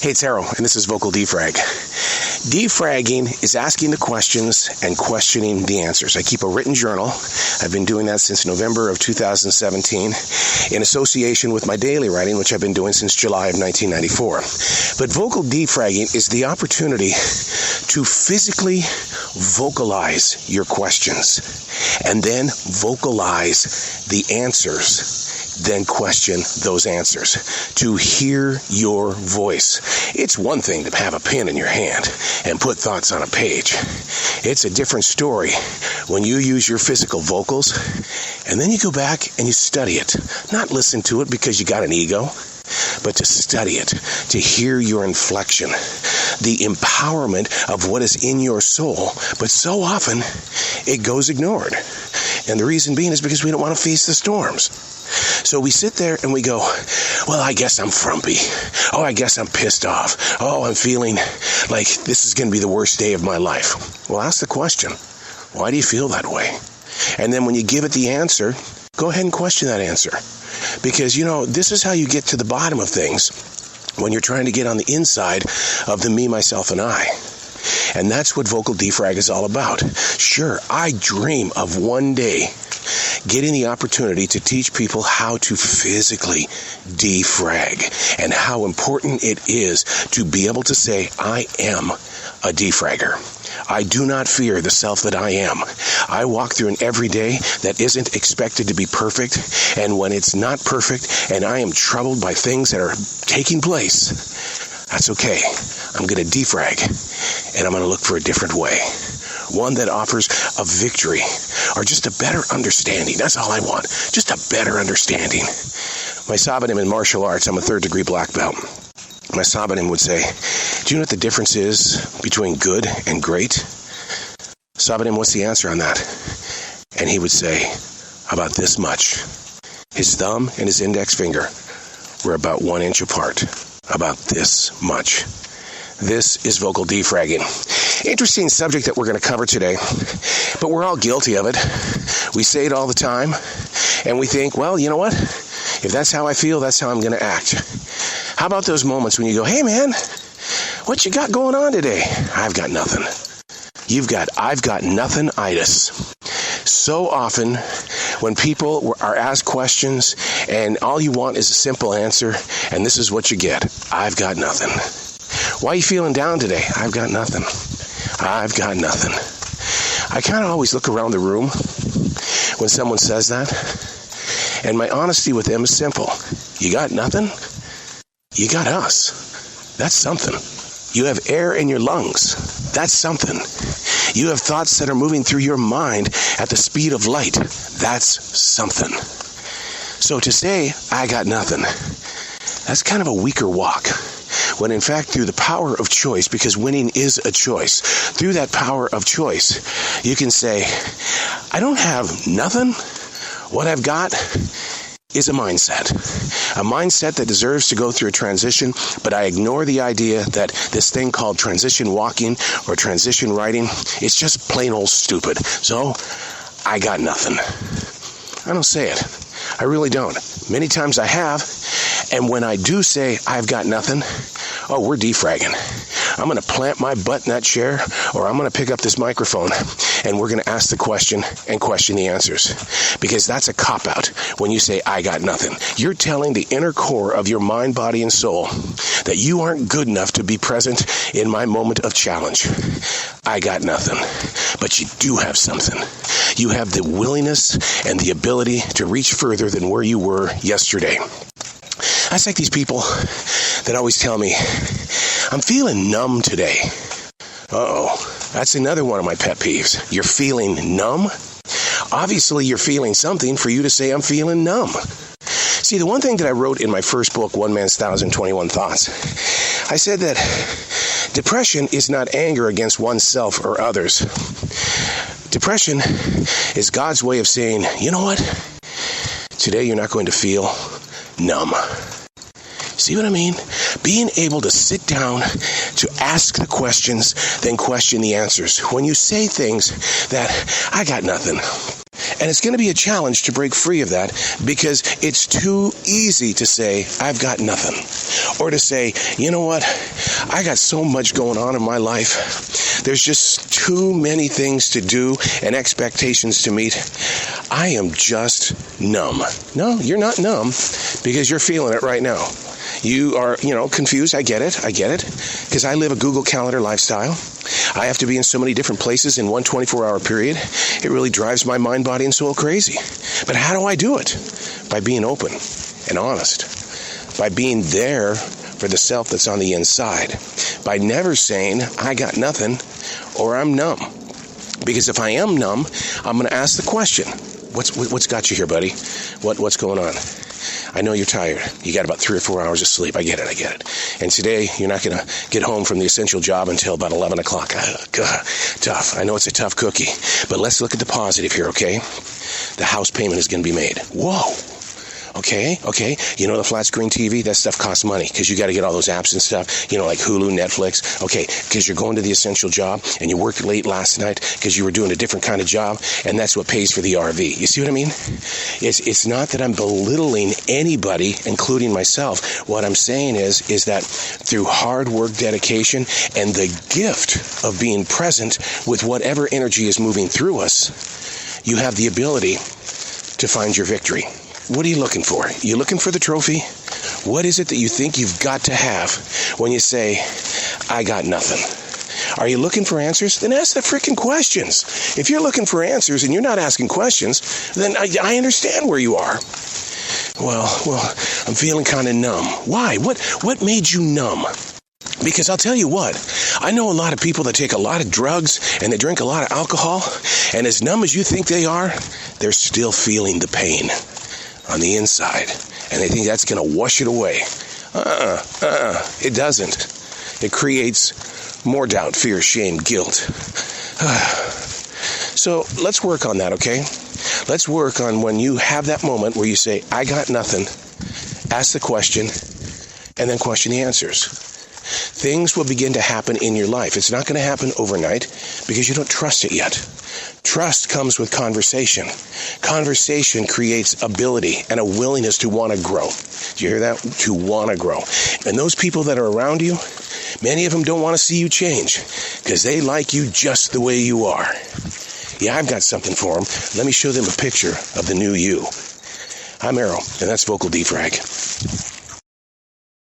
Hey, it's Arrow, and this is Vocal Defrag. Defragging is asking the questions and questioning the answers. I keep a written journal. I've been doing that since November of 2017 in association with my daily writing, which I've been doing since July of 1994. But vocal defragging is the opportunity to physically vocalize your questions and then vocalize the answers. Then question those answers, to hear your voice. It's one thing to have a pen in your hand and put thoughts on a page. It's a different story when you use your physical vocals and then you go back and you study it. Not listen to it because you got an ego, but to study it, to hear your inflection, the empowerment of what is in your soul. But so often it goes ignored. And the reason being is because we don't want to face the storms. So we sit there and we go, well, I guess I'm frumpy. Oh, I guess I'm pissed off. Oh, I'm feeling like this is going to be the worst day of my life. Well, ask the question, why do you feel that way? And then when you give it the answer, go ahead and question that answer. Because, this is how you get to the bottom of things when you're trying to get on the inside of the me, myself, and I. And that's what Vocal Defrag is all about. Sure, I dream of one day getting the opportunity to teach people how to physically defrag and how important it is to be able to say, I am a defragger. I do not fear the self that I am. I walk through an everyday that isn't expected to be perfect, and when it's not perfect and I am troubled by things that are taking place, that's okay. I'm going to defrag, and I'm going to look for a different way. One that offers a victory or just a better understanding. That's all I want. Just a better understanding. My Sabanim in martial arts, I'm a 3rd degree black belt. My Sabanim would say, do you know what the difference is between good and great? Sabanim, what's the answer on that? And he would say, about this much. His thumb and his index finger were about 1 inch apart. About this much. This is vocal defragging. Interesting subject that we're going to cover today, but we're all guilty of it. We say it all the time, and we think, well, you know what? If that's how I feel, that's how I'm going to act. How about those moments when you go, hey man, what you got going on today? I've got nothing. I've got nothing-itis. So often when people are asked questions and all you want is a simple answer, and this is what you get. I've got nothing. Why are you feeling down today? I've got nothing. I've got nothing. I kind of always look around the room when someone says that, and my honesty with them is simple. You got nothing? You got us. That's something. You have air in your lungs. That's something. You have thoughts that are moving through your mind at the speed of light. That's something. So to say, I got nothing, that's kind of a weaker walk. When in fact, through the power of choice, because winning is a choice, through that power of choice, you can say, I don't have nothing. What I've got is a mindset that deserves to go through a transition, but I ignore the idea that this thing called transition walking or transition writing, it's just plain old stupid. So, I got nothing. I don't say it. I really don't. Many times I have, and when I do say I've got nothing, oh, we're defragging. I'm going to plant my butt in that chair, or I'm going to pick up this microphone, and we're going to ask the question and question the answers. Because that's a cop-out when you say, I got nothing. You're telling the inner core of your mind, body, and soul that you aren't good enough to be present in my moment of challenge. I got nothing. But you do have something. You have the willingness and the ability to reach further than where you were yesterday. That's like these people that always tell me, I'm feeling numb today. Uh-oh, that's another one of my pet peeves. You're feeling numb? Obviously, you're feeling something for you to say, I'm feeling numb. See, the one thing that I wrote in my first book, One Man's 1,021 Thoughts, I said that depression is not anger against oneself or others. Depression is God's way of saying, you know what? Today you're not going to feel numb. See what I mean? Being able to sit down, to ask the questions, then question the answers. When you say things that, I got nothing, And it's going to be a challenge to break free of that, because it's too easy to say, I've got nothing. Or to say, you know what, I got so much going on in my life. There's just too many things to do and expectations to meet. I am just numb. No, you're not numb, because you're feeling it right now. You are, confused. I get it. Because I live a Google Calendar lifestyle. I have to be in so many different places in one 24-hour period. It really drives my mind, body, and soul crazy. But how do I do it? By being open and honest. By being there for the self that's on the inside. By never saying, I got nothing, or I'm numb. Because if I am numb, I'm going to ask the question, what's got you here, buddy? What's going on? I know you're tired. You got about 3 or 4 hours of sleep. I get it. And today, you're not going to get home from the essential job until about 11 o'clock. Tough. I know it's a tough cookie. But let's look at the positive here, okay? The house payment is going to be made. Whoa. Okay. You know the flat screen TV? That stuff costs money, because you got to get all those apps and stuff, like Hulu, Netflix. Okay, because you're going to the essential job, and you worked late last night because you were doing a different kind of job, and that's what pays for the RV. You see what I mean? It's not that I'm belittling anybody, including myself. What I'm saying is that through hard work, dedication, and the gift of being present with whatever energy is moving through us, you have the ability to find your victory. What are you looking for? You looking for the trophy? What is it that you think you've got to have when you say, I got nothing? Are you looking for answers? Then ask the freaking questions. If you're looking for answers and you're not asking questions, then I understand where you are. Well, I'm feeling kind of numb. Why? What made you numb? Because I'll tell you what, I know a lot of people that take a lot of drugs and they drink a lot of alcohol, and as numb as you think they are, they're still feeling the pain on the inside, and they think that's going to wash it away. It doesn't. It creates more doubt, fear, shame, guilt. So let's work on that, okay? Let's work on when you have that moment where you say, I got nothing, ask the question, and then question the answers. Things will begin to happen in your life. It's not going to happen overnight because you don't trust it yet. Trust comes with conversation. Conversation creates ability and a willingness to want to grow. Do you hear that? To want to grow. And those people that are around you, many of them don't want to see you change because they like you just the way you are. Yeah, I've got something for them. Let me show them a picture of the new you. I'm Errol, and that's Vocal Defrag.